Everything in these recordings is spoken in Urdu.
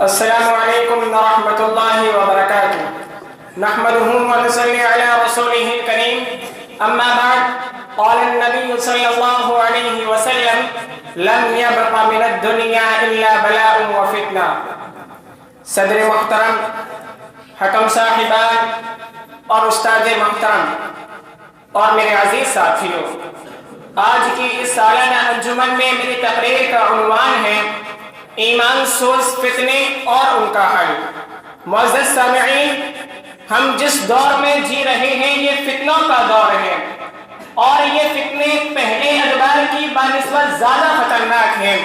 السلام علیکم ورحمۃ اللہ وبرکاتہ نحمده ونصلي على رسوله الكريم اما بعد قال النبي صلی اللہ علیہ وسلم لم يبق من الدنيا الا بلاء وفتنہ۔ صدر محترم، حکم صاحبان اور استاد محترم اور میرے عزیز ساتھیوں، آج کی اس سالانہ انجمن میں میری تقریر کا عنوان ہے ایمان سوز فتنے اور ان کا حل۔ معزز سامعین، ہم جس دور میں جی رہے ہیں یہ فتنوں کا دور ہے، اور یہ فتنے پہلے ادوار کی بنسبت زیادہ خطرناک ہیں۔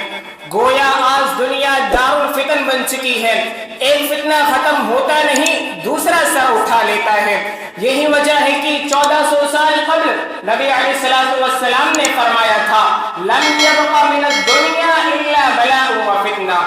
گویا آج دنیا دار الفتن بن چکی ہے، ایک فتنہ ختم ہوتا نہیں دوسرا سر اٹھا لیتا ہے۔ یہی وجہ ہے کہ 1400 سال قبل نبی علیہ السلام نے فرمایا تھا لم يبق من الدنيا الا بلاء وفتنہ۔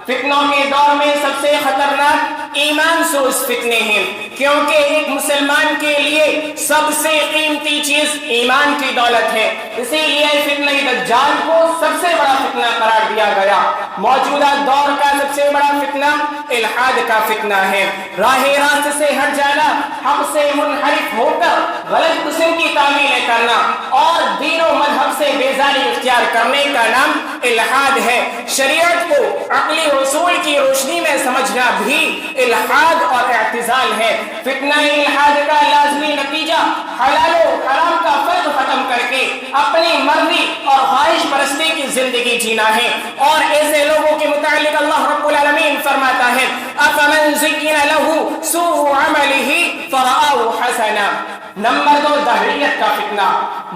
فتنوں کے دور میں سب سے خطرناک ایمان سوز فتنے ہیں، کیونکہ ایک مسلمان کے لیے سب سے قیمتی چیز ایمان کی دولت ہے۔ اسی لیے فتنہ دجال کو سب سے بڑا فتنہ قرار دیا گیا۔ موجودہ دور کا سب سے بڑا فتنہ الحاد کا فتنہ ہے۔ راہ راست سے ہٹ جانا، حق سے منحرف ہو کر غلط قسم کی تعمیلیں کرنا اور دین و مذہب سے بیزاری اختیار کرنے کا نام الحاد ہے۔ شریعت کو عقلی اصول کی روشنی میں سمجھنا بھی الحاد اور اعتزال ہے۔ فتنہ الحاد کا لازمی نتیجہ حلال و حرام کا فرق ختم کر کے اپنی مرضی اور خواہش پرستی کی زندگی جینا ہے، اور ایسے لوگوں کے متعلق اللہ رب العالمین فرماتا ہے افمن زین له سوء عمله فرآه حسنا۔ نمبر 2، دہریت کا فتنہ۔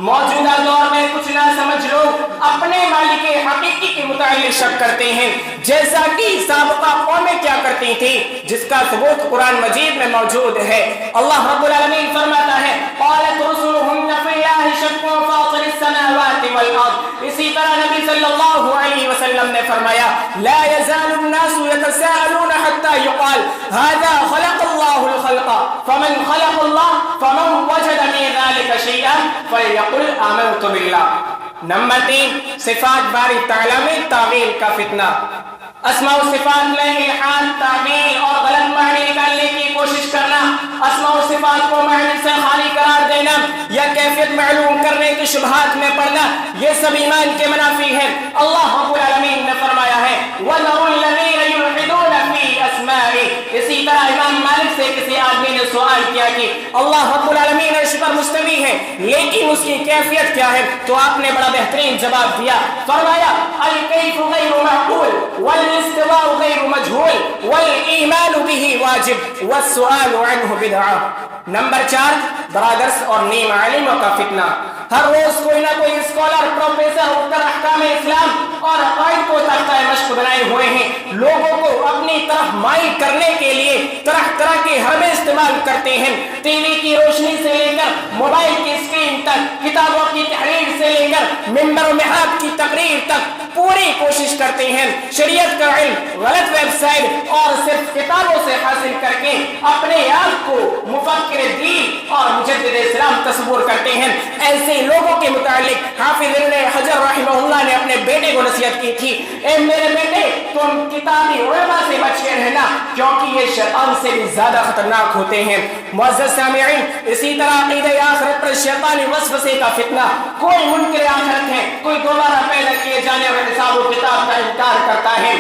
موجودہ دور میں کچھ نہ سمجھ لوگ اپنے مالک حقیقی کے متعلق شک کرتے ہیں، جیسا کہ سابقہ قومیں کیا کرتی تھی، جس کا ثبوت قرآن مجید میں موجود ہے۔ اللہ رب العالمین فرماتا ہے قالت رسلهم فی اللہ شک فاطر السماوات والارض۔ اسی طرح نبی صلی اللہ علیہ وسلم نے فرمایا لا يزال الناس يتساءلون حتى يقال هذا خلق الله الخلق فمن خلق الله فمن وجد من ذلك شيئا فليقل آمنت بالله۔ نمبر 3، صفات باری تعالیٰ میں تعویل کا فتنہ۔ اسماء و صفات میں الحاد، تعویل اور غلط معنی نکالنے کی کوشش کرنا، اسماء و صفات کو معنی سے خالی قرار دینا یا کیفیت معلوم کرنے کی شبہات میں پڑنا، یہ سب ایمان کے منافی ہے۔ اللہ رب العالمین نے فرمایا ہے وَذَرُوا الَّذِينَ يُلْحِدُونَ فِي أَسْمَائِهِ۔ اسی طرح امام مالک سے کسی آدمی نے سوال کیا کہ اللہ رب العالمین عرش پر مستوی ہے، لیکن اس کی کیفیت کیا ہے؟ تو آپ نے بڑا بہترین جواب دیا، فرمایا الکیف غیر معقول والاستواء غیر مجہول والایمان به واجب والسؤال عنہ بدعہ۔ نمبر 4، برادرس اور نیم عالموں کا فتنہ۔ ہر روز کوئی نہ کوئی اسکالر، پروفیسر اٹھ کر احکام اسلام اور عقائد کو تختہ مشق بنائے ہوئے ہیں، لوگوں کو اپنی طرف مائل کرنے کے لیے طرح طرح کے حربے استعمال کرتے ہیں۔ ٹی وی کی روشنی سے لے کر موبائل کی اسکرین تک، کتابوں کی تحریر سے لے کر منبر و محراب کی تقریر تک پوری کوشش کرتے ہیں شریعت کا علم غلط ویب سائٹ اور صرف کتابوں سے حاصل کر کے اپنے آپ کو مفکر دین اور مجدد اسلام تصور کرتے ہیں۔ ایسے لوگوں کے متعلق حافظ ابن حجر رحمہ اللہ نے اپنے بیٹے کو نصیحت کی تھی اے میرے بیٹے، تم کتابی علماء سے بچ کے رہنا، کیونکہ یہ شیطان سے بھی زیادہ خطرناک ہوتے ہیں۔ معزز سامعین، اسی طرح عقیدہ آخرت پر شیطانی وسوسے کا فتنہ۔ کوئی منکر آخرت ہے، کوئی دوبارہ پیدا کیے جانے والے حساب و کتاب کا انکار کرتا ہے،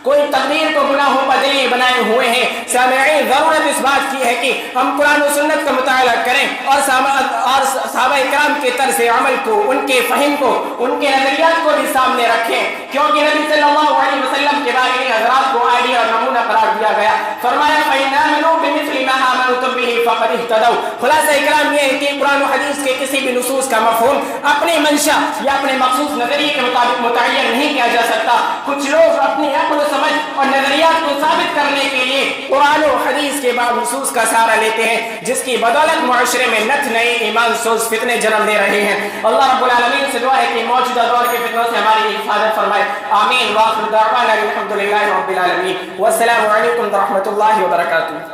کوئی تقدیر کو گناہوں پر دلیل بنائے ہوئے ہیں۔ سامعین، ضرورت اس بات کی ہے کہ ہم قرآن و سنت کا مطالعہ کریں اور صحابہ کرام کے طرز عمل کو، ان کے فہم کو، ان کے نظریات کو بھی سامنے رکھیں، کیونکہ نبی صلی اللہ علیہ وسلم کے بارے میں حضرات کو آئیڈیا اور نمونہ قرار دیا گیا۔ فرمایا فَإِنْ آمَنُوا بِمِثْلِ مَا آمَنْتُم بِهِ فَقَدِ اهْتَدَوْا۔ خلاصہ کلام یہ ہے کہ قرآن و حدیث کے کسی بھی نصوص کا مفہوم اپنی منشا یا اپنے مخصوص نظریے کے مطابق متعین نہیں کیا جا سکتا۔ کچھ لوگ اپنی عقل و سمجھ اور نظریات کو ثابت کرنے کے لیے قرآن و حدیث کے بعد نصوص کا سہارا لیتے ہیں، جس کی بدولت معاشرے میں نت نئے ایمان سوز فتنے جنم دے رہے ہیں۔ اللہ رب العالمین سے دعا ہے کہ موجودہ دور کے فتنوں سے ہماری حفاظت فرمائے، آمین۔ وآخر دعوانا الحمد للہ رب العالمین، والسلام علیکم ورحمۃ اللہ وبرکاتہ۔